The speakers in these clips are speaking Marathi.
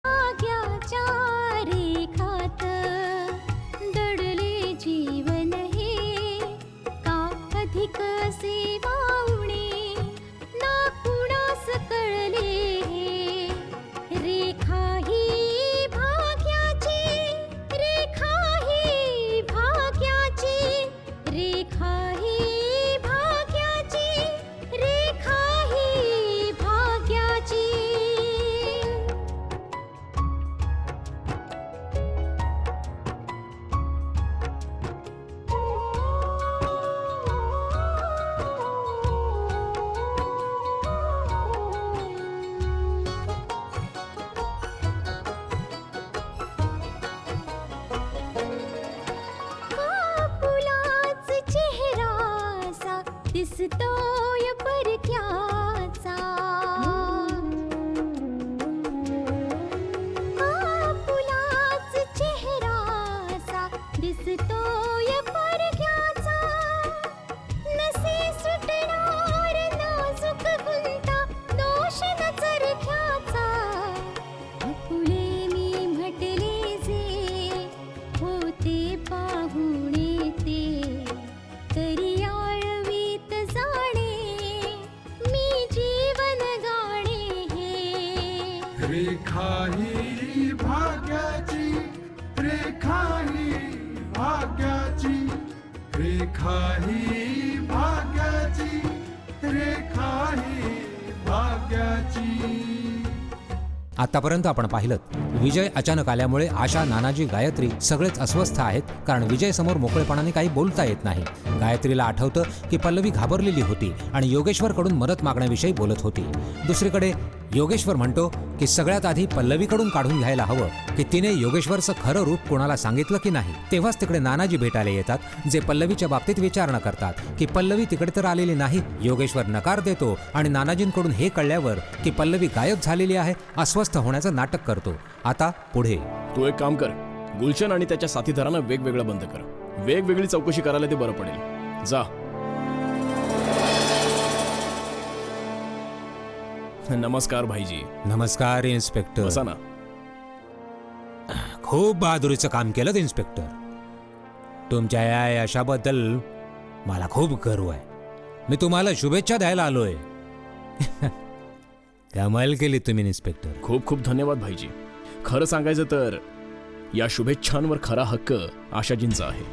भाग्याच्या रेखात दडले जीवन हे, का अधिक सेवा उणे ना कुणास कळले हे. रेखा ही भाग्याची, रेखा ही भाग्याची, रेखा ही भाग्याची, रेखा ही भाग्याची. कापुलाच चेहरासा दिसतोय परक्याचा. कापुलाच चेहरासा दिसतोय परक्याचा. नसे सुटणार नाजूक गुंता दोष न चरख्याचा. फुले मी म्हटले जे होते पाहुणे ते, तरी आळवीत जाणे मी जीवन गाणे हे. रेखा ही भाग्याची, रेखा ही भाग्याची, रेखा ही भाग्याची, रेखा ही भाग्याची. आतापर्यंत आपण पाहिलं विजय अचानक आल्यामुळे आशा, नानाजी, गायत्री सगळेच अस्वस्थ आहेत, कारण विजय समोर मोकळेपणाने काही बोलता येत नाही. गायत्रीला आठवतं की पल्लवी घाबरलेली होती आणि योगेश्वरकडून मदत मागण्याविषयी बोलत होती. दुसरीकडे योगेश्वर म्हणतो की सगळ्यात आधी पल्लवीकडून काढून घ्यायला हवं की तिने योगेश्वरचं खरं रूप कोणाला सांगितलं की नाही. तेव्हाच तिकडे नानाजी भेटायला येतात, जे पल्लवीच्या बाबतीत विचारणा करतात की पल्लवी तिकडे तर आलेली नाही. योगेश्वर नकार देतो आणि नानाजींकडून हे कळल्यावर की पल्लवी गायब झालेली आहे, अस्वस्थ होण्याचं नाटक करतो. आता पुढे तू एक काम कर, गुलशन आणि त्याच्या साथीदारांना वेगवेगळं बंद कर. वेगवेगळी चौकशी करायला ते बरं पडेल. जा. नमस्कार भाईजी. नमस्कार इन्स्पेक्टर. बसा ना. खूप बहादुरीचं काम केलं इन्स्पेक्टर. तुमच्या या यशाबद्दल मला खूप गर्व आहे. मी तुम्हाला शुभेच्छा द्यायला आलोय. कमाल केली तुम्ही इन्स्पेक्टर. खूप खूप धन्यवाद भाईजी. खरं सांगायचं तर या शुभेच्छांवर खरा हक्क आशाजींचा आहे,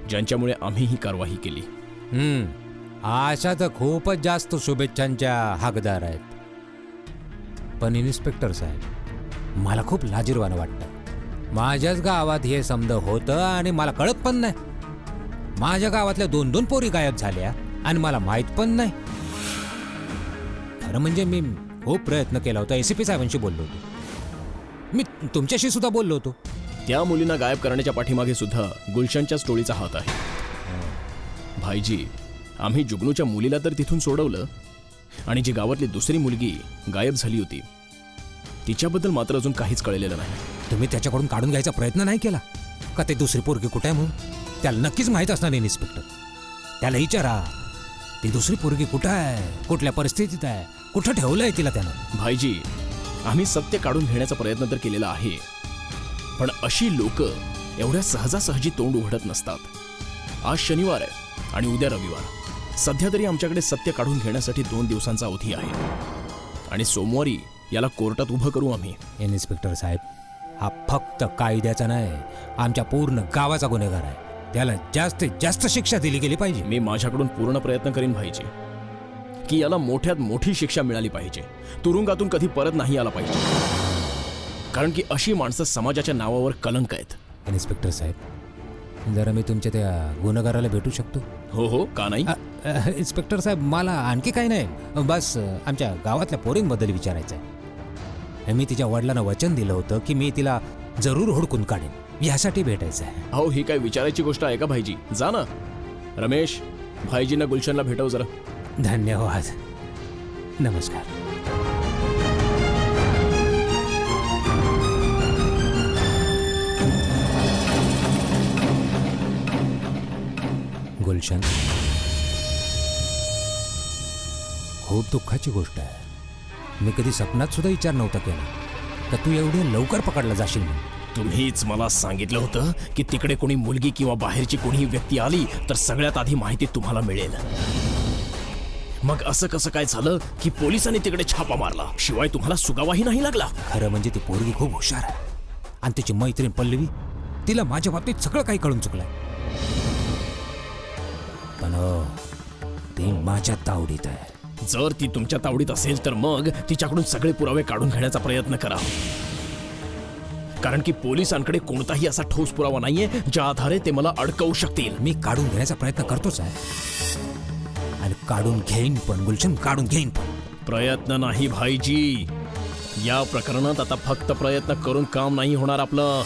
ज्यांच्यामुळे आम्ही ही कारवाई केली. आशा तर खूपच जास्त शुभेच्छांच्या हकदार आहेत. पण इन्स्पेक्टर साहेब, मला खूप लाजिरवाणं वाटतं. माझ्याच गावात हे समज होतं आणि मला कळत पण नाही. माझ्या गावातल्या 2-2 पोरी गायब झाल्या आणि मला माहित पण नाही. खरं म्हणजे मी खूप प्रयत्न केला होता. ACP साहेबांशी बोललो होतो, मी तुमच्याशी सुद्धा बोललो होतो. त्या मुलींना गायब करण्याच्या पाठीमागे सुद्धा गुलशनच्या टोळीचा हात आहे. भाईजी, आम्ही जुगनूच्या मुलीला तर तिथून सोडवलं, आणि जी गावातली दुसरी मुलगी गायब झाली होती तिच्याबद्दल मात्र अजून काहीच कळलेलं नाही. तुम्ही त्याच्याकडून काढून घ्यायचा प्रयत्न नाही केला का ते दुसरी पोरगी कुठे आहे म्हणून? त्याला नक्कीच माहीत असणार नाही इन्स्पेक्टर. त्याला विचारा, ती दुसरी पोरगी कुठं आहे, कुठल्या परिस्थितीत आहे, कुठं ठेवलंय तिला त्यानं. भाईजी, आम्ही सत्य काढून घेण्याचा प्रयत्न तर केलेला आहे, पण अशी लोक एवढ्या सहजासहजी तोंड उघडत नसतात. आज शनिवार आहे आणि उद्या रविवार. सध्या तरी आमच्याकडे सत्य काढून घेण्यासाठी 2 दिवसांचा अवधी आहे, आणि सोमवारी याला कोर्टात उभं करू आम्ही. इन्स्पेक्टर साहेब, हा फक्त कायद्याचा नाही, आमच्या पूर्ण गावाचा गुन्हेगार आहे. त्याला जास्तीत जास्त शिक्षा दिली गेली पाहिजे. मी माझ्याकडून पूर्ण प्रयत्न करीन भाईजी, की याला मोठ्यात मोठी शिक्षा मिळाली पाहिजे. तुरुंगातून कधी परत नाही आला पाहिजे, कारण की अशी माणसं समाजाच्या नावावर कलंक आहेत. इन्स्पेक्टर साहेब, जरा मी तुमच्या त्या गुन्हेगाराला भेटू शकतो? हो हो, का नाही. इन्स्पेक्टर साहेब, मला आणखी काही नाही, बस आमच्या गावातल्या पोरींबद्दल विचारायचं आहे. मी तिच्या वडिलांना वचन दिलं होतं की मी तिला जरूर हुडकून काढेन, यासाठी भेटायचं आहे. अहो, ही काय विचारायची गोष्ट आहे का भाईजी? जा ना. रमेश, भाईजींना गुलशनला भेटव जरा. धन्यवाद. नमस्कार. गुलशन, खूप दुःखाची गोष्ट आहे. मी कधी स्वप्नात सुद्धा विचार नव्हता केला तर तू एवढे लवकर पकडला जाशील म्हणून. तुम्हीच मला सांगितलं होतं की तिकडे कोणी मुलगी किंवा बाहेरची कोणीही व्यक्ती आली तर सगळ्यात आधी माहिती तुम्हाला मिळेल. मग असं कसं काय झालं की पोलिसांनी तिकडे छापा मारला शिवाय तुम्हाला सुगावाही नाही लागला? खरं म्हणजे ती पोरगी खूप हुशार आहे आणि तिची मैत्रीण पल्लवी, तिला माझ्या बाबतीत सगळं काही कळून चुकलंय. पण ती माझ्या तावडीत आहे. जर ती तुमच्या तावडीत असेल तर मग तिच्याकडून सगळे पुरावे काढून घेण्याचा प्रयत्न करा. कारण की पोलिसांकडे कोणताही असा ठोस पुरावा नाहीये ज्या आधारे ते मला अडकवू शकतील. मी काढून घेण्याचा प्रयत्न करतोच आहे आणि काढून घेईन पण गुलशन, काढून घेईन पण. प्रयत्न नाही भाईजी, या प्रकरणात आता फक्त प्रयत्न करून काम नाही होणार आपलं.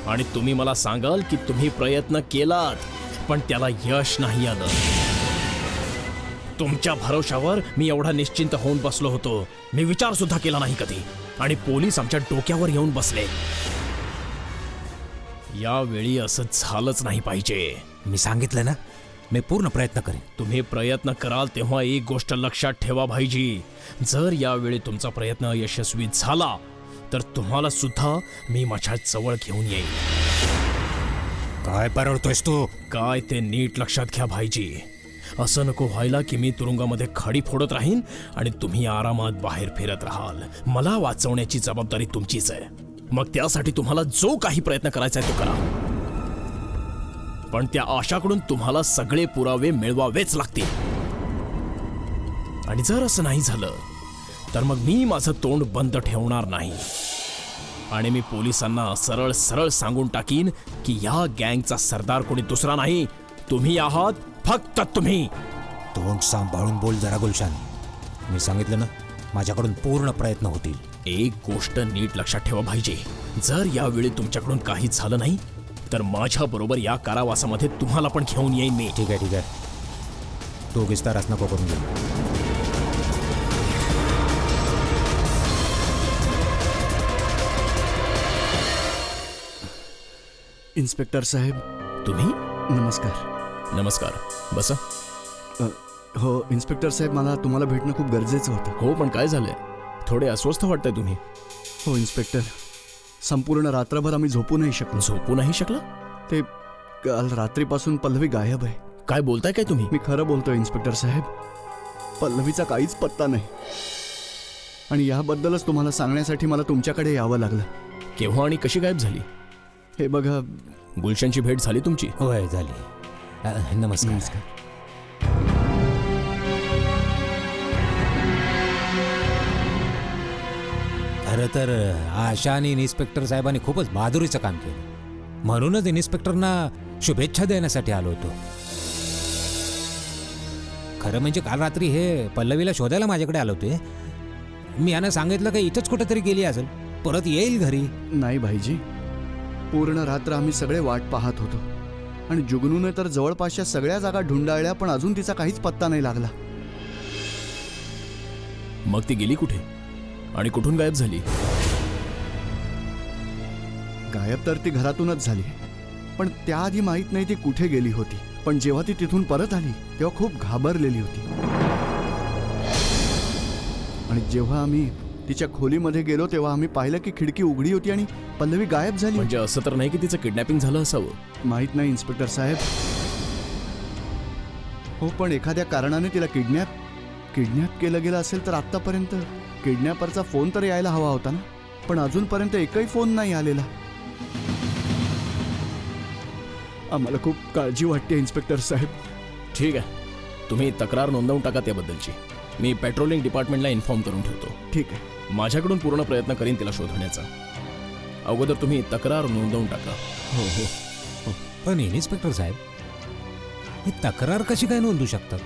आणि तुम्ही मला सांगाल की तुम्ही प्रयत्न केलात पण त्याला यश नाही आलं. तुमच्या भरोशावर मी एवढा निश्चिंत होऊन बसलो होतो. मी विचार सुद्धा केला नाही कधी आणि पोलीस आमच्या डोक्यावर येऊन बसले. यावेळी असं झालंच नाही पाहिजे. मी सांगितलं ना, मी पूर्ण प्रयत्न करेन. तुम्ही प्रयत्न कराल तेव्हा एक गोष्ट लक्षात ठेवा भाईजी, जर यावेळी तुमचा प्रयत्न यशस्वी झाला तर तुम्हाला सुद्धा मी माझ्या जवळ घेऊन येईल. काय परवडतोयस तू? काय ते नीट लक्षात घ्या भाईजी. असं नको व्हायला की मी तुरुंगामध्ये खडी फोडत राहीन आणि तुम्ही आरामात बाहेर फिरत राहाल. मला वाचवण्याची जबाबदारी तुमचीच आहे. मग त्यासाठी तुम्हाला जो काही प्रयत्न करायचा आहे तो करा, पण त्या आशाकडून तुम्हाला सगळे पुरावे मिळवावेच लागतील. आणि जर असं नाही झालं तर मग मी माझं तोंड बंद ठेवणार नाही आणि मी पोलिसांना सरळ सरळ सांगून टाकीन की या गँगचा सरदार कोणी दुसरा नाही, तुम्ही आहात, फक्त तुम्ही. तोंड सांभाळून बोल जरा गुलशान. मी सांगितलं ना, माझ्याकडून पूर्ण प्रयत्न होतील. एक गोष्ट नीट लक्षात ठेवा भाईजी, जर यावेळी तुमच्याकडून काहीच झालं नाही तर माझ्या बरोबर या कारावासामध्ये तुम्हाला पण घेऊन येईन मी. ठीक आहे, ठीक आहे. तू विस्तारास नको करून घे. इन्स्पेक्टर साहेब, तुम्ही? नमस्कार. नमस्कार, बसा. हो इन्स्पेक्टर साहेब, मला तुम्हाला भेटणं खूप गरजेचं होतं. हो, पण काय झालंय? थोडे अस्वस्थ वाटतंय तुम्ही. हो इन्स्पेक्टर, संपूर्ण रात्रभर आम्ही झोपू नाही शकलो. झोपू नाही शकला? ते काल रात्रीपासून पल्लवी गायब आहे. काय बोलताय काय तुम्ही? मी खरं बोलतोय इन्स्पेक्टर साहेब, पल्लवीचा काहीच पत्ता नाही. आणि याबद्दलच तुम्हाला सांगण्यासाठी मला तुमच्याकडे यावं लागलं. केव्हा आणि कशी गायब झाली? हे बघा. गुलशनची भेट झाली तुमची? होय, झाली. नमस्कार. नमस्कार. खरं तर आशा आणि इन्स्पेक्टर साहेबांनी खूपच बहादुरीचं काम केलं. म्हणूनच इन्स्पेक्टरना शुभेच्छा देण्यासाठी आलो होतो. खरं म्हणजे काल रात्री हे पल्लवीला शोधायला माझ्याकडे आलो होते. मी यांना सांगितलं की इथंच कुठेतरी गेली असेल, परत येईल घरी. नाही भाईजी, पूर्ण रात्र आम्ही सगळे वाट पाहत होतो आणि जुगनूने तर जवळपासच्या सगळ्या जागा ढुंडाळल्या, पण अजून तिचा काहीच पत्ता नाही लागला. मग ती गेली कुठे आणि कुठून गायब झाली? गायब तर ती घरातूनच झाली, पण त्याआधी माहीत नाही ती कुठे गेली होती. पण जेव्हा ती तिथून परत आली तेव्हा खूप घाबरलेली होती. आणि जेव्हा आम्ही तिच्या खोलीमध्ये गेलो तेव्हा आम्ही पाहिलं की खिडकी उघडी होती आणि पल्लवी गायब झाली. म्हणजे असं तर नाही की तिचं किडनॅपिंग झालं असावं? माहित नाही इन्स्पेक्टर साहेब. हो, पण एखाद्या कारणाने तिला किडनॅप केलं गेलं असेल तर आतापर्यंत किडनॅपरचा फोन तर यायला हवा होता ना, पण अजूनपर्यंत एकही फोन नाही आलेला. आम्हाला खूप काळजी वाटते इन्स्पेक्टर साहेब. ठीक आहे, तुम्ही तक्रार नोंदवून टाका त्याबद्दलची. मी पेट्रोलिंग डिपार्टमेंटला इन्फॉर्म करून ठेवतो. ठीक आहे. माझ्याकडून पूर्ण प्रयत्न करीन तिला शोधण्याचा. अगोदर तुम्ही तक्रार नोंदवून टाका. हो हो हो. पण इन्स्पेक्टर साहेब, ही तक्रार कशी काय नोंदवू शकतात?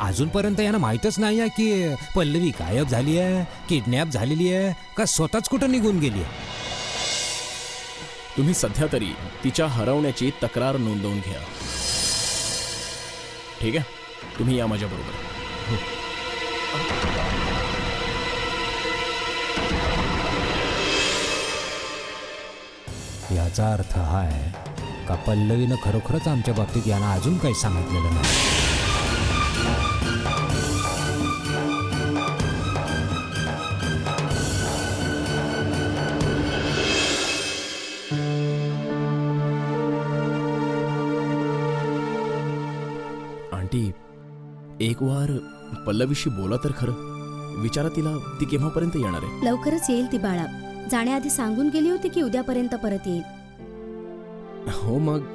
अजूनपर्यंत यांना माहीतच नाही आहे की पल्लवी गायब झाली आहे, किडनॅप झालेली आहे का स्वतःच कुठं निघून गेली आहे. तुम्ही सध्या तरी तिच्या हरवण्याची तक्रार नोंदवून घ्या. ठीक आहे, तुम्ही या माझ्याबरोबर. याचा अर्थ हा आहे का पल्लवीनं खरोखरच आमच्या बाबतीत यांना अजून काही सांगितलेलं नाही. एक वार पल्लवीशी बोला तर खरं. विचारा तिला ती केव्हापर्यंत येणार आहे. लवकरच येईल ती बाळा. जाण्याआधी सांगून गेली होती की उद्यापर्यंत परत येईल. हो, मग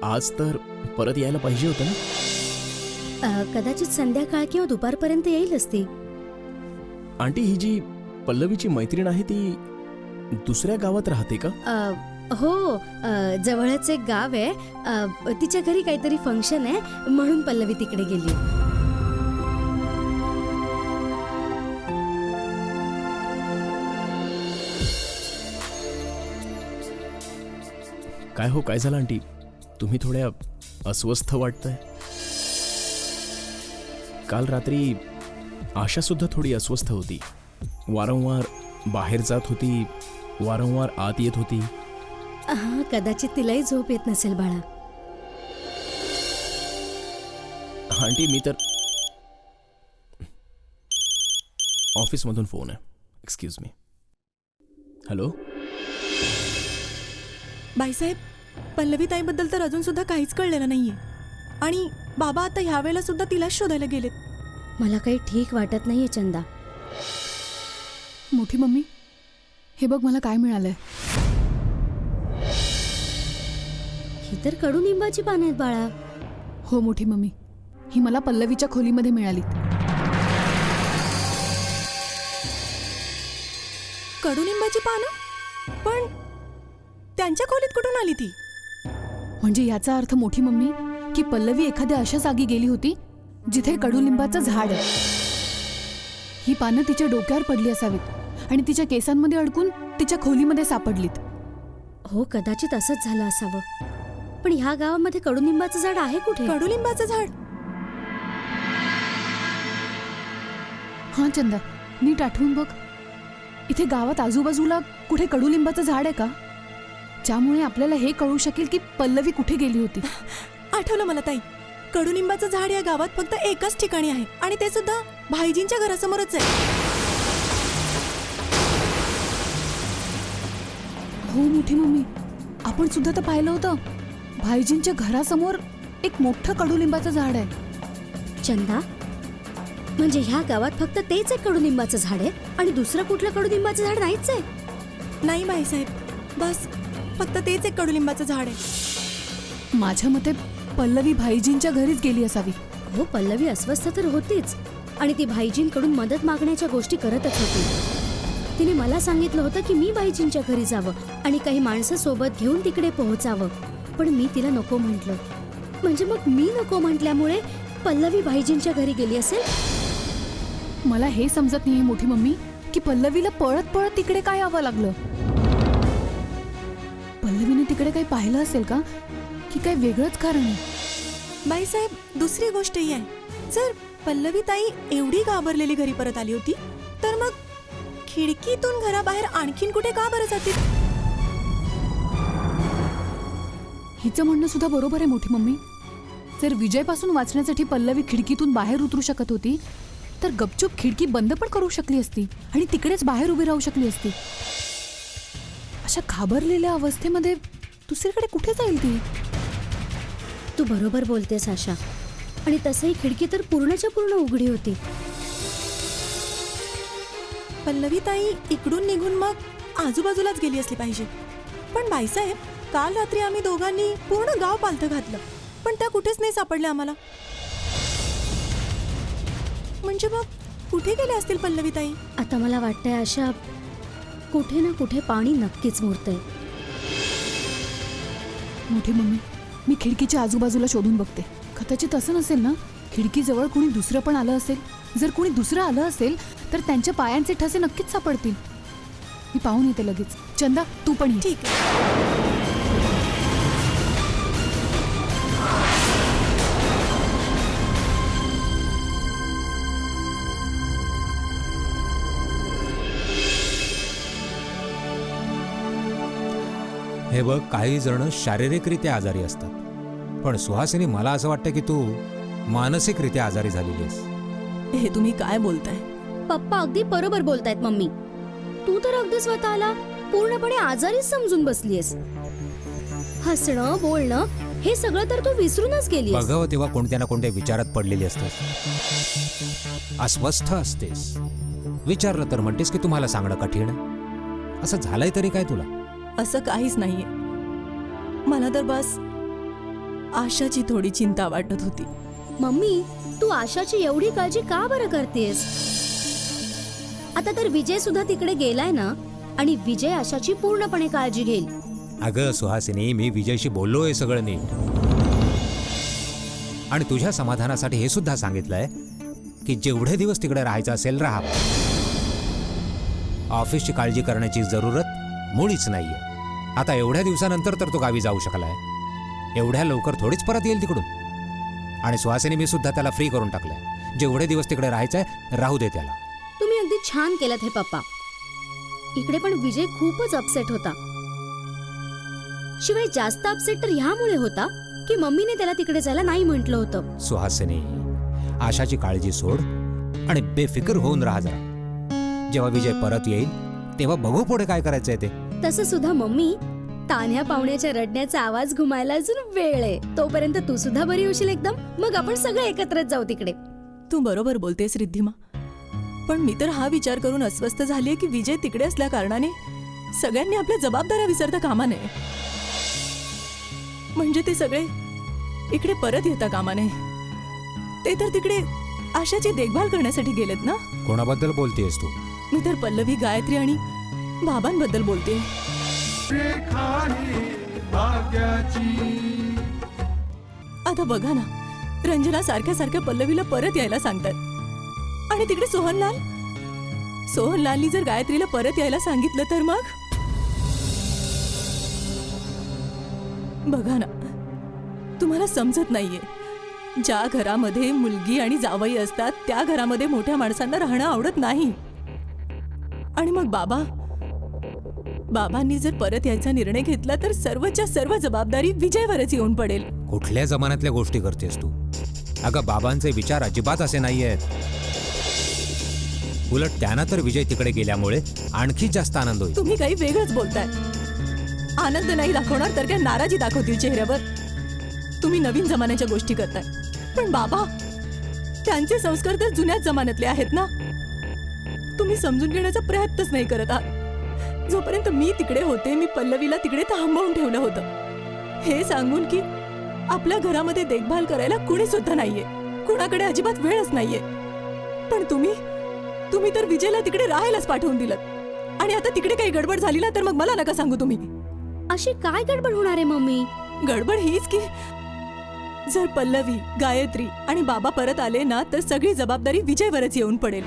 आज तर परत यायला पाहिजे होतं ना. कदाचित संध्याकाळ किंवा दुपारपर्यंत येईलच ती. आंटी, ही जी पल्लवीची मैत्रीण आहे ती दुसऱ्या गावात राहते का? हो, जवळच एक गाव आहे. तिच्या घरी काहीतरी फंक्शन आहे म्हणून पल्लवी तिकडे गेली. काय हो, काय झालं आंटी? तुम्ही थोड्या अस्वस्थ वाटताय. काल रात्री आशा सुद्धा थोडी अस्वस्थ होती. वारंवार बाहेर जात होती, वारंवार आत येत होती. हा, कदाचित तिलाही झोप येत नसेल बाळा. आंटी, मी तर ऑफिसमधून फोन आहे. Excuse me. हॅलो. बाईसाहेब, पल्लवी ताईबद्दल तर अजून सुद्धा काहीच कळलेलं नाहीये आणि बाबा आता ह्या वेळेला सुद्धा तिलाच शोधायला गेलेत. मला काही ठीक वाटत नाहीये चंदा. मोठी मम्मी, हे बघ मला काय मिळालंय. ही तर कडुनिंबाची पानं आहेत बाळा. हो मोठी मम्मी, ही मला पल्लवीच्या खोलीमध्ये मिळाली. कडुनिंबाची पानं? पण त्यांच्या खोलीत कुठून आली ती? म्हणजे याचा अर्थ मोठी मम्मी की पल्लवी एखाद्या अशा जागी गेली होती जिथे कडुलिंबाचं झाड आहे. ही पानं तिच्या डोक्यावर पडली असावीत आणि तिच्या केसांमध्ये अडकून तिच्या खोलीमध्ये सापडलीत. हो, कदाचित असंच झालं असावं. पण ह्या गावामध्ये कडुनिंबाचं झाड आहे कुठे? कडुलिंबाचं झाड? हां चंदा, नीट आठवून बघ. इथे गावात आजूबाजूला कुठे कडुलिंबाचं झाड आहे का, ज्यामुळे आपल्याला हे कळू शकेल की पल्लवी कुठे गेली होती? आठवलं मला ताई. कडुनिंबाचं झाड या गावात फक्त एकाच ठिकाणी आहे आणि ते सुद्धा भाईजींच्या घरासमोरच आहे. हो मोठी मम्मी, आपण सुद्धा तर पाहिलं होतं. भाईजींच्या घरासमोर एक मोठं कडुलिंबाचं झाड आहे. चंदा, म्हणजे ह्या गावात फक्त तेच एक कडुनिंबाचं झाड आहे आणि दुसरं कुठलं कडुनिंबाचं झाड नाहीच आहे? नाही बाईसाहेब, बस फक्त तेच एक कडुलिंबाचं झाड आहे. माझ्या मते पल्लवी भाईजींच्या घरीच गेली असावी. हो, पल्लवी अस्वस्थ तर होतीच आणि ती भाईजींकडून मदत मागण्याच्या गोष्टी करतच होती. तिने मला सांगितलं होतं की मी भाईजींच्या घरी जावं आणि काही माणसं सोबत घेऊन तिकडे पोहोचावं, पण मी तिला नको म्हटलं. म्हणजे मग मी नको म्हटल्यामुळे पल्लवी भाईजींच्या घरी गेली असेल? मला हे समजत नाहीये मोठी मम्मी की पल्लवीला पळत पळत तिकडे काय यावं लागलं. पल्लवीने तिकडे काही पाहिलं असेल का, की काही वेगळंच कारण आहे? बाईसाहेब, दुसरी गोष्टही आहे. जर पल्लवी ताई एवढी घाबरलेली घरी परत आली होती तर मग खिडकीतून घराबाहेर आणखीन कुठे का बरं जातील? हिचं म्हणणं सुद्धा बरोबर आहे मोठी मम्मी. जर विजयपासून वाचण्यासाठी पल्लवी खिडकीतून बाहेर उतरू शकत होती तर गपचूप खिडकी बंद पण करू शकली असती आणि तिकडेच बाहेर उभी राहू शकली असती. अशा घाबरलेल्या अवस्थेमध्ये दुसरीकडे कुठे जाईल ती? तू बरोबर बोलतेस आशा. आणि तसंही खिडकी तर पूर्णच्या पूर्ण उघडी होती. पल्लवी ताई इकडून निघून मग आजूबाजूलाच गेली असली पाहिजे. पण बाईसाहेब, काल रात्री आम्ही दोघांनी पूर्ण गाव पालथं घातलं पण त्या कुठेच नाही सापडल्या आम्हाला. म्हणजे मग कुठे गेले असतील पल्लवी ताई? आता मला वाटतंय आशा, कुठे ना कुठे पाणी नक्कीच मुरतंय. मोठी मम्मी, मी खिडकीच्या आजूबाजूला शोधून बघते. कदाचित असं नसेल ना, खिडकीजवळ कुणी दुसरं पण आलं असेल. जर कुणी दुसरं आलं असेल तर त्यांच्या पायांचे ठसे नक्कीच सापडतील. मी पाहून येते लगेच. चंदा, तू पण ये. ठीक आहे. हे बघ, काही जण शारीरिकरित्या आजारी असतात, पण सुहासिनी, मला असं वाटतं की तू मानसिकरित्या आजारी झालेली आहेस. हे तुम्ही काय बोलताय? पप्पा अगदी बरोबर बोलतायत मम्मी. तू तर अगदी स्वतःला पूर्णपणे आजारीच समजून बसलीयस. हसणं बोलणं हे सगळं तर तू विसरूनच गेली. बघावं तेव्हा कोणत्या ना कोणत्या विचारात पडलेली असतेस, अस्वस्थ असतेस. विचारलं तर म्हणतेस की तुम्हाला सांगणं कठीण आहे. असं झालंय तरी काय तुला? असं काहीच नाहीये. मला तर बस आशाची थोडी चिंता वाटत होती. मम्मी, तू आशाची एवढी काळजी का बरं करतेस? आता तर विजय सुद्धा तिकडे गेलाय ना, आणि विजय आशाची पूर्णपणे काळजी घेईल. अगं सुहासिनी, मी विजयशी बोललोय सगळं नीट, आणि तुझ्या समाधानासाठी हे सुद्धा सांगितलंय की जेवढे दिवस तिकडे राहायचं असेल राहा. ऑफिसची काळजी करण्याची जरूरत मुळीच नाहीये. आता एवढ्या दिवसानंतर तर तो गावी जाऊ शकलाय. एवढ्या लवकर थोडीच परत येईल तिकडून. आणि सुहासिनी, मी सुद्धा त्याला फ्री करून टाकलंय. जेवढे दिवस तिकडे राहायचंय राहू दे त्याला. तुम्ही अगदी छान केलं हे पप्पा. इकडे पण विजय खूपच अपसेट होता. शिवाय जास्त अपसेट तर ह्यामुळे होता की मम्मीने त्याला तिकडे जायला नाही म्हटलं होतं. सुहासिनी, आशाची काळजी सोड आणि बेफिकर होऊन राहा जरा. जेव्हा विजय परत येईल तेव्हा बघू पुढे काय करायचंय ते. तसं सुद्धा मम्मी, तान्ह्या पाहुण्याच्या रडण्याचा आवाज घुमायला अजून वेळ आहे. तोपर्यंत तू सुद्धा बरी होशील एकदम. मग आपण सगळे एकत्रच जाऊ तिकडे. तू बरोबर बोलतेस रिद्धिमा, पण मी तर हा विचार करून अस्वस्थ झालीये की विजय तिकडे असल्या कारणाने सगळ्यांनी आपल्या जबाबदाऱ्या विसरता कामा नये. म्हणजे ते सगळे इकडे परत येता कामा नये. ते तर तिकडे आशाची देखभाल करण्यासाठी गेलेत ना. कोणाबद्दल बोलतेस तू? मी तर पल्लवी, गायत्री आणि बाबांबद्दल बोलते. रेखा ही भाग्याची. आता बघा ना, रंजना सारख्या सारख्या पल्लवीला परत यायला सांगतात. आणि तिकडे सोहनलालनी जर गायत्रीला परत यायला सांगितलं तर मग बघा ना, तुम्हाला समजत नाहीये. ज्या घरामध्ये मुलगी आणि जावई असतात त्या घरामध्ये मोठ्या माणसांना राहणं आवडत नाही. आणि मग बाबांनी जर परत यायचा निर्णय घेतला तर सर्वच्या सर्व जबाबदारी विजयवरच येऊन पडेल. कुठल्या जमान्यातल्या गोष्टी करतेस तू? अगं, बाबांचे विचार अजिबात असे नाहीयेत. उलट त्यांना तर विजय तिकडे गेल्यामुळे आणखी जास्त आनंद होईल. तुम्ही काही वेगळंच बोलताय. आनंद नाही दाखवणार तर काय नाराजी दाखवतील चेहऱ्यावर. तुम्ही नवीन जमान्याच्या गोष्टी करताय, पण बाबा, त्यांचे संस्कार तर जुन्याच जमान्यातले आहेत ना. तुम्ही समजून घेण्याचा प्रयत्नच नाही करत आहात. जोपर्यंत मी तिकडे होते, मी पल्लवीला तिकडे थांबवून ठेवलं होतं, हे सांगून की आपल्या घरामध्ये देखभाल करायला कुणी सुद्धा नाहीये, कुणाकडे अजिबात वेळच नाहीये. पण तुम्ही तर विजयला तिकडे राहायलाच पाठवून दिलं. आणि आता तिकडे काही गडबड झाली ना तर मग मला नका सांगू तुम्ही. अशी काय गडबड होणार आहे मम्मी? गडबड हीच की जर पल्लवी, गायत्री आणि बाबा परत आले ना तर सगळी जबाबदारी विजयवरच येऊन पडेल.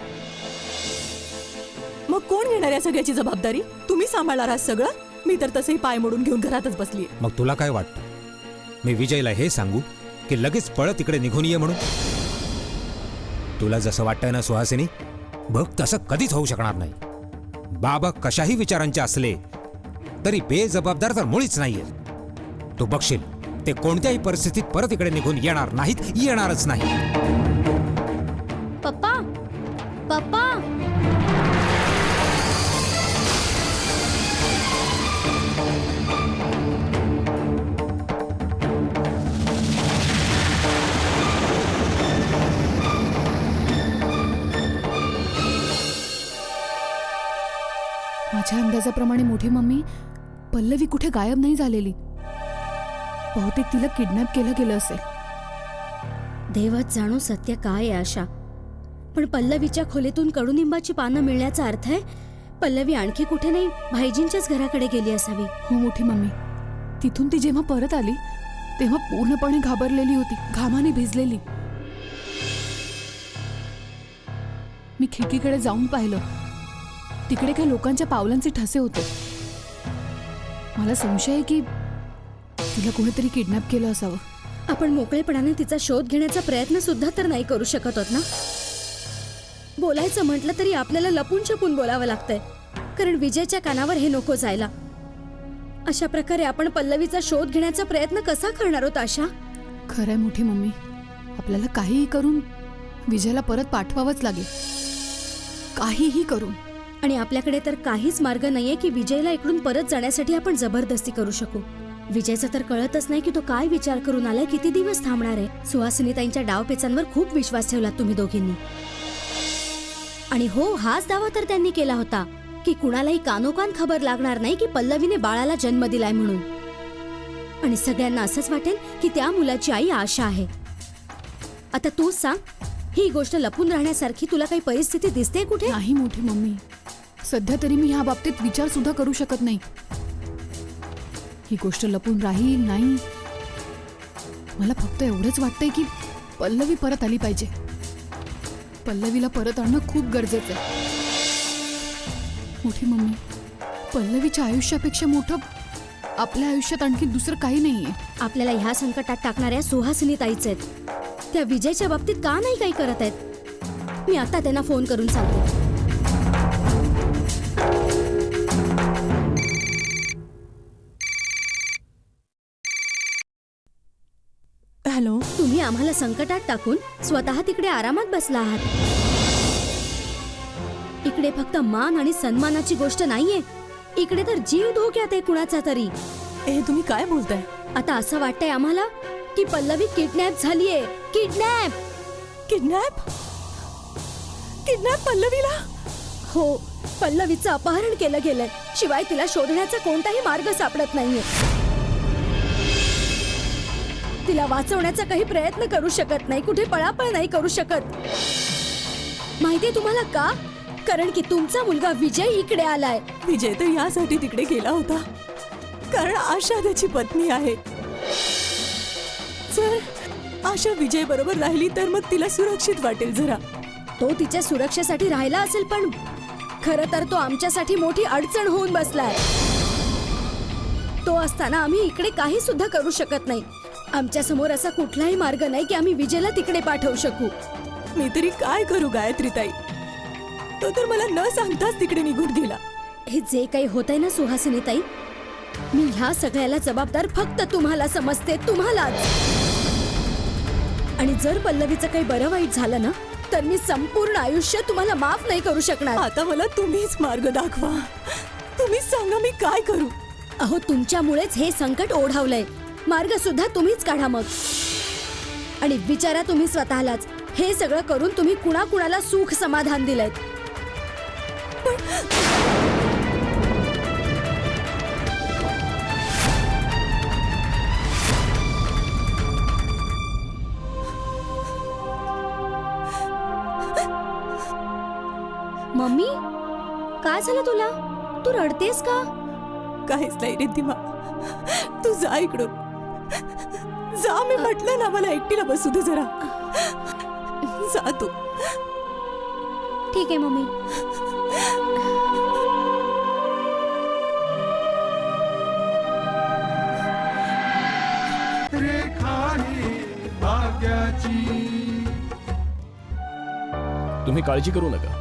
मग कोण घेणार या सगळ्याची जबाबदारी? तुम्ही सांभाळणार आहात सगळं? मी तर तसंही पाय मोडून घेऊन घरातच बसलीये. मग तुला काय वाटतं, मी विजयला हे सांगू की लगेच पळ तिकडे निघून ये म्हणून? तुला जसं वाटतंय ना सुहासिनी, बघ तसं कधीच होऊ शकणार नाही. बाबा कशाही विचारांचे असले तरी बेजबाबदार तर मुळीच नाहीये. तू बघशील ते कोणत्याही परिस्थितीत परत इकडे निघून येणार नाहीत, येणारच नाही. पप्पा, पप्पा, माझ्या अंदाजाप्रमाणे मोठी मम्मी, पल्लवी कुठे गायब नाही झालेली. बहुतेक तिला किडनॅप केलं गेलं असेल. देवच जाणो सत्य काय आहे आशा. पण पल्लवीच्या खोलीतून कडुनिंबाची पानं मिळण्याचा अर्थ आहे पल्लवी आणखी कुठे नाही, भाईजींच्याच घराकडे गेली असावी. हो मोठी मम्मी, तिथून ती जेव्हा परत आली तेव्हा पूर्णपणे घाबरलेली होती, घामाने भिजलेली. मी खिडकीकडे जाऊन पाहिलं, तिकडे काही लोकांच्या पावलांचे ठसे होते. मला संशय आहे की तिला कोणीतरी किडनॅप केलं असावं. आपण मोकळेपणाने तिचा शोध घेण्याचा प्रयत्न सुद्धा तर नाही करू शकत होत ना. बोलायचं म्हटलं तरी आपल्याला लपून छपून बोलावं लागतंय, कारण विजयच्या कानावर हे नको जायला. अशा प्रकारे आपण पल्लवीचा शोध घेण्याचा प्रयत्न कसा करणार आहोत आशा? खरंय मोठी मम्मी, आपल्याला काहीही करून विजयला परत पाठवावंच लागेल, काहीही करून. आणि आपल्याकडे तर काहीच मार्ग नाहीये की विजयला इकडून परत जाण्यासाठी आपण जबरदस्ती करू शकू. विजयचं तर कळतच नाही की तो काय विचार करून आलाय, किती दिवस थांबणार आहे. सुहासिनीताईंच्या डावपेचांवर खूप विश्वास ठेवला तुम्ही दोघींनी. आणि हो, हाच दावा तर त्यांनी केला होता की कुणालाही कानोकान खबर लागणार नाही की पल्लवीने बाळाला जन्म दिलाय म्हणून. आणि सगळ्यांना असंच वाटेल की त्या मुलाची आई आशा आहे. आता तूच सांग, ही गोष्ट लपून राहण्यासारखी तुला काही परिस्थिती दिसते कुठे? नाही मोठी मम्मी, सध्या तरी मी ह्या बाबतीत विचार सुद्धा करू शकत नाही. ही गोष्ट लपून राहील नाही. मला फक्त एवढंच वाटतंय की पल्लवी परत आली पाहिजे. पल्लवीला परत आणणं खूप गरजेचं आहे. मोठी मम्मी, पल्लवीच्या आयुष्यापेक्षा मोठं आपल्या आयुष्यात आणखी दुसरं काही नाहीये. आपल्याला ह्या संकटात टाकणाऱ्या सुहासिनीताईच आहेत. त्या विजयच्या बाबतीत का नाही काही करत आहेत? मी आता त्यांना फोन करून सांगते. हॅलो. तुम्ही आम्हाला संकटात टाकून स्वतः तिकडे आरामात बसला आहात. इकडे फक्त मान आणि सन्मानाची गोष्ट नाहीये, इकडे तर जीव धोक्यात आहे कुणाचा तरी. ए, तुम्ही काय बोलताय? आता असं वाटतंय आम्हाला की पल्लवी किडनॅप झालीये. किडनॅप. किडनॅप? किडनॅप पल्लवीला? हो, पल्लवीचं अपहरण केलं गेलंय. शिवाय तिला शोधण्याचा कोणताही मार्ग सापडत नाहीये. तिला वाचवण्याचा काही प्रयत्न करू शकत नाही, कुठे पळापळ नाही करू शकत. माहितीये तुम्हाला का? कारण की तुमचा मुलगा विजय इकडे आलाय. विजय तर यासाठी तिकडे गेला होता कारण आशा त्याची पत्नी आहे. जर आशा विजय बरोबर राहिली तर मग तिला सुरक्षित वाटेल जरा. तो तिच्या सुरक्षेसाठी राहिला असेल, पण खरं तर तो आमच्यासाठी मोठी अडचण होऊन बसलाय. तो असताना आम्ही इकडे काही सुद्धा करू शकत नाही. आमच्या समोर असा कुठलाही मार्ग नाही की आम्ही विजयला तिकडे पाठवू शकू. मी तरी काय करू गायत्री ताई? तो तर मला न सांगताच तिकडे निघून गेला. हे जे काही होतंय ना सुहासिनीताई, मी ह्या सगळ्याला जबाबदार फक्त तुम्हाला समजते, तुम्हालाच. आणि जर पल्लवीचं काही बरं वाईट झालं ना, तर मी संपूर्ण आयुष्य तुम्हाला माफ नाही करू शकणार. आता मला तुम्हीच मार्ग दाखवा. तुम्हीच सांगा मी काय करू. अहो, तुमच्यामुळेच हे संकट ओढावलंय. मार्ग सुद्धा तुम्हीच काढा मग. आणि विचारा तुम्ही स्वतःलाच, हे सगळं करून तुम्ही कुणाकुणाला सुख समाधान दिलंय. मम्मी, काय झालं तुला? तू रडतेस का? काहीच नाही रिद्धिमा, तू जा इकडून. जा, मी म्हटलं ना मला एकटीला बसू दे जरा. जा तू. ठीक आहे मम्मी. रेखा ही भाग्याची. तुम्ही काळजी करू नका.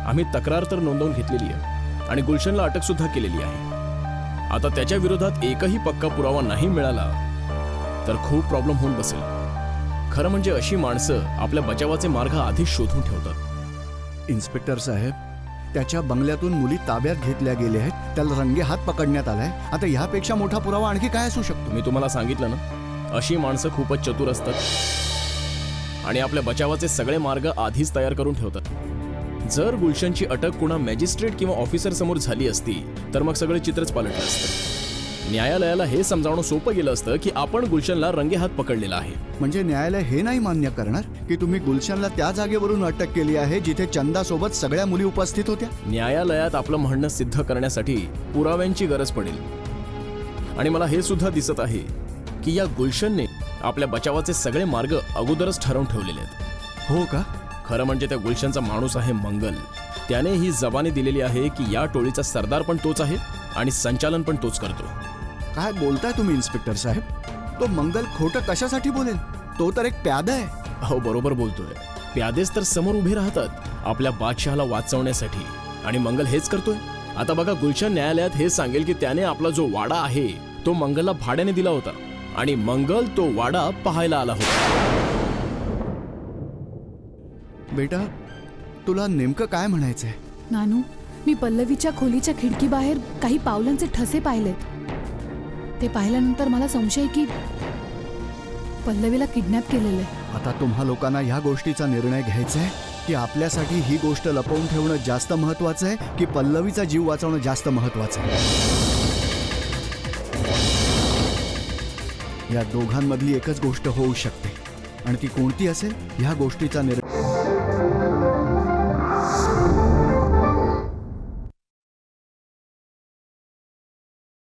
आम्ही तक्रार तर नोंदवून घेतलेली आहे आणि गुलशनला अटक सुद्धा केलेली आहे. आता त्याच्या विरोधात एकही पक्का पुरावा नाही मिळाला तर खूप प्रॉब्लेम होऊन बसेल. खरं म्हणजे अशी माणसं आपल्या बचावाचे मार्ग आधीच शोधून ठेवतात. इन्स्पेक्टर साहेब, त्याच्या बंगल्यातून मुली ताब्यात घेतल्या गेल्या आहेत. त्याला रंगेहात पकडण्यात आलाय. आता ह्यापेक्षा मोठा पुरावा आणखी काय असू शकतो? मी तुम्हाला सांगितलं ना, अशी माणसं खूपच चतुर असतात आणि आपल्या बचावाचे सगळे मार्ग आधीच तयार करून ठेवतात. जर गुलशनची अटक कुणा मॅजिस्ट्रेट किंवा ऑफिसर समोर झाली असती तर मग सगळे चित्रच पालटलं असतं. न्यायालयाला हे समजावणं सोपं गेलं असतं की आपण गुलशनला रंगेहात पकडलेला आहे. म्हणजे न्यायालय हे नाही मान्य करणार की तुम्ही गुलशनला त्या जागेवरून अटक केली आहे जिथे चंदासोबत सगळ्या मुली उपस्थित होत्या? न्यायालयात आपलं म्हणणं सिद्ध करण्यासाठी पुराव्यांची गरज पडेल. आणि मला हे सुद्धा दिसत आहे की या गुलशनने आपल्या बचावाचे सगळे मार्ग अगोदरच ठरवून ठेवलेले आहेत. हो का? खरं म्हणजे त्या गुलशनचा माणूस आहे मंगल. त्याने ही जबानी दिलेली आहे की या टोळीचा सरदार पण तोच आहे आणि संचालन पण तोच करतो. काय बोलताय तुम्ही इन्स्पेक्टर साहेब? तो मंगल खोटं कशासाठी बोलेल? तो तर एक प्यादा आहे. हो, बरोबर बोलतोय. प्यादेच तर समोर उभे राहतात आपल्या बादशहाला वाचवण्यासाठी आणि मंगल हेच करतोय. आता बघा, गुलशन न्यायालयात हे सांगेल की त्याने आपला जो वाडा आहे तो मंगलला भाड्याने दिला होता आणि मंगल तो वाडा पाहायला आला होता. बेटा, तुला नेमकं काय म्हणायचंय? नानू, मी पल्लवीच्या खोलीच्या खिडकीबाहेर काही पावलांचे ठसे पाहिलेत. ते पाहिल्यानंतर मला संशय की पल्लवीला किडनॅप केलेलं आहे. आता तुम्हा लोकांना ह्या गोष्टीचा निर्णय घ्यायचा आहे की आपल्यासाठी ही गोष्ट लपवून ठेवणं जास्त महत्वाचं आहे की पल्लवीचा जीव वाचवणं जास्त महत्वाचं आहे. या दोघांमधली एकच गोष्ट होऊ शकते आणि ती कोणती असेल ह्या गोष्टीचा निर्णय